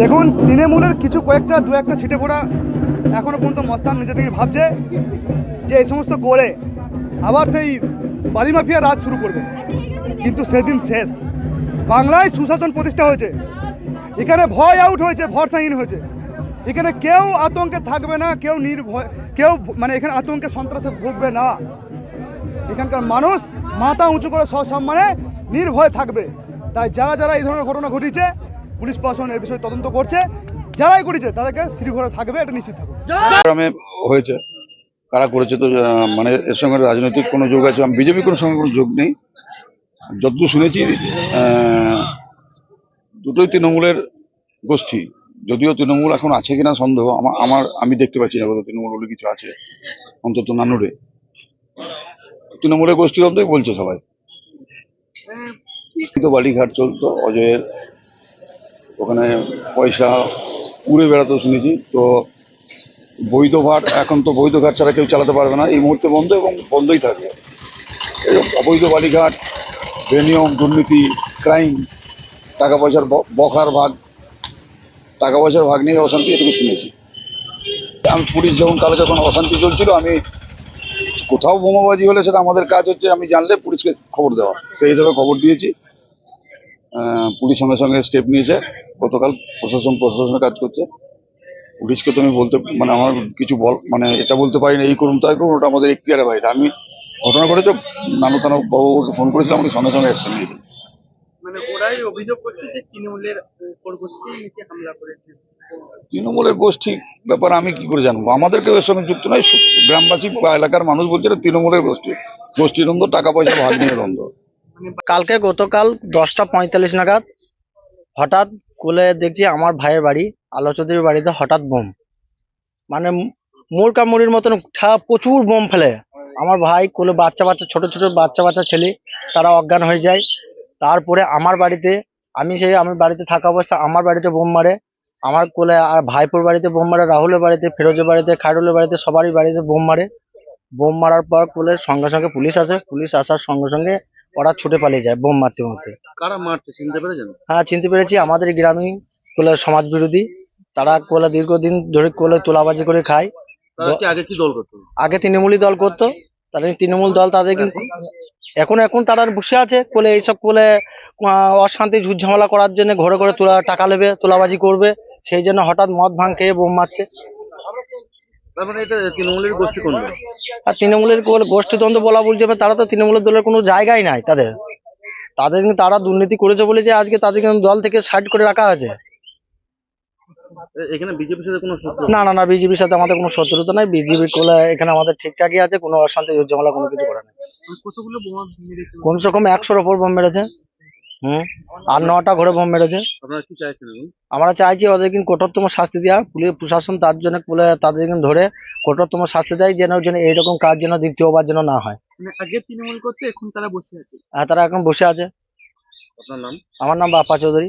দেখুন, তৃণমূলের কিছু কয়েকটা দু একটা ছিটে পড়া এখনও পর্যন্ত মস্তান নিজে থেকে ভাবছে যে এই সমস্ত করে আবার সেই বালি মাফিয়া রাজ শুরু করবে, কিন্তু সেদিন শেষ। বাংলায় সুশাসন প্রতিষ্ঠা হয়েছে, এখানে ভয় আউট হয়েছে, ভরসাহীন হয়েছে। এখানে কেউ আতঙ্কে থাকবে না, কেউ নির্ভয়, কেউ মানে এখানে আতঙ্কে সন্ত্রাসে ভুগবে না। এখানকার মানুষ মাথা উঁচু করে সসম্মানে নির্ভয় থাকবে। তাই যারা যারা এই ধরনের ঘটনা ঘটিয়েছে, পুলিশ প্রশাসন এর বিষয়ে তদন্ত করছে। যারাই করেছে তাদেরকে শ্রীঘরে থাকবে, এটা নিশ্চিত থাকবে। গ্রামে হয়েছে, কারা করেছে তো মানে এর সঙ্গে রাজনৈতিক কোনো যোগ আছে? আমি বিজেপি কোনো সঙ্গে কোনো যোগ নেই। যতদূর শুনেছি দুটোই তৃণমূলের গোষ্ঠী। যদিও তৃণমূল এখন আছে কিনা সন্দেহ, আমি দেখতে পাচ্ছি না কোথাও তৃণমূল বলে কিছু আছে, অন্তত নানুরে। তৃণমূলের গোষ্ঠীর অন্তই বলছে সবাই। তো বালিঘাট চলতো, অজয়ের ওখানে পয়সা উড়ে বেড়াতো শুনেছি। তো বৈধ ঘাট, এখন তো বৈধ ঘাট ছাড়া কেউ চালাতে পারবে না, এই মুহূর্তে বন্ধ এবং বন্ধই থাকবে। এরকম অবৈধ বালিঘাট, বেনিয়ম, দুর্নীতি, ক্রাইম, টাকা পয়সার বখরার ভাগ, টাকা পয়সার ভাগ নিয়ে অশান্তি, এটুকু শুনেছি। আমি পুলিশ যখন অশান্তি চলছিল, আমি কোথাও বোমাবাজি হলে সেটা আমাদের কাজ হচ্ছে, আমি জানলে পুলিশকে খবর দেওয়া, সেই হিসাবে খবর দিয়েছি। পুলিশ সঙ্গে সঙ্গে স্টেপ নিয়েছে। গতকাল প্রশাসনের কাজ করছে। পুলিশকে তো আমি বলতে মানে আমার কিছু মানে এটা বলতে পারি না, এই করুন তাই করুন, ওটা আমাদের এখতিয়ারের বাইরে। আমি ঘটনা ঘটেছে, নানু বাবুকে ফোন করেছিলাম, আমাকে সঙ্গে সঙ্গে অ্যাকশন নিয়েছে। মানে ওরাই অভিযোগ করছে যে তৃণমূলের উপর গোষ্ঠী নিচে হামলা করেছে। তৃণমূলের গোষ্ঠী ব্যাপারে আমি কি করে জানবো? আমাদেরকেও এর সঙ্গে যুক্ত নয়। গ্রামবাসী বা এলাকার মানুষ বলছে এটা তৃণমূলের গোষ্ঠী দ্বন্দ্ব, টাকা পয়সা ভাগ নিয়ে দ্বন্দ্ব। গতকাল 10টা 45 নাগাদ হঠাৎ কোলে দেখছি আমার ভাইয়ের বাড়ি আলো চৌধুরীর বাড়িতে হঠাৎ বোম, মানে মুড়ির মতন প্রচুর বোম ফেলে। আমার ভাই কোলে বাচ্চা বাচ্চা ছোট ছোট বাচ্চা ছেলে, তারা অজ্ঞান হয়ে যায়। তারপরে আমার বাড়িতে, আমি বাড়িতে থাকা অবস্থা আমার বাড়িতে বোম মারে, আমার কোলে আর ভাইপোর বাড়িতে বোম মারে, রাহুলের বাড়িতে, ফিরোজের বাড়িতে, খায়রুলের বাড়িতে, সবারই বাড়িতে বোম মারে। বোম মারার পর কোলের সঙ্গে সঙ্গে পুলিশ আসে, পুলিশ আসার সঙ্গে সঙ্গে ওরা ছুটে পালিয়ে যায় বোম মারতে মারতে। কারা মারছে চিনতে পেরেছেন? হ্যাঁ, চিনতে পেরেছি, আমাদের গ্রামীণ কোলে সমাজ বিরোধী। তারা কোলে দীর্ঘদিন ধরে কোলে তোলাবাজি করে খায়। তারা কি আগে কি দল করতো? আগে তৃণমূলী দল করতো, তাদের তৃণমূল দল তাদের কিন্তু এখন তারা বসে আছে কোলে, এইসব কোলে অশান্তি ঝুট ঝামেলা করার জন্য ঘরে ঘরে টাকা নেবে, তোলাবাজি করবে, সেই জন্য হঠাৎ মদ ভাঙ খেয়ে বোম মারছে। তার মানে এটা তৃণমূলের গোষ্ঠী কোন দল? আর তৃণমূলের গোষ্ঠীদ্বন্দ্ব বলা বলছে, তারা তো তৃণমূলের দলের কোনো জায়গায় নাই তাদের কিন্তু তারা দুর্নীতি করেছে বলে যে আজকে তাদের কিন্তু দল থেকে সাইড করে রাখা আছে। এখানে বিজেপির সাথে কোনো শত্রু? না, বিজেপির সাথে আমাদের কোনো শত্রুতা নাই। বিজেপি কোলে এখানে আমাদের ঠিকঠাকই আছে, কোনো অশান্তি ঝামেলা কোনো কিছু করে না। কতগুলো বোমা মেরেছে? কমসে কম 100-র ওপর বোম মেরেছে। আর 9টা ঘরে বোম মেরেছে। আপনারা কি চাইছেন? আমরা চাইছি ওদের কিন্তু কঠোরতম শাস্তি দেওয়া, পুলিশ প্রশাসন তার জন্য তাদের কিন্তু ধরে কঠোরতম শাস্তি দেয়, যেন এইরকম কাজ যেন দ্বিতীয়বার যেন না হয়। আগে তৃণমূল করতে এখন তারা বসে আছে? তারা এখন বসে আছে। আপনার নাম? আমার নাম বাপ্পা চৌধুরী।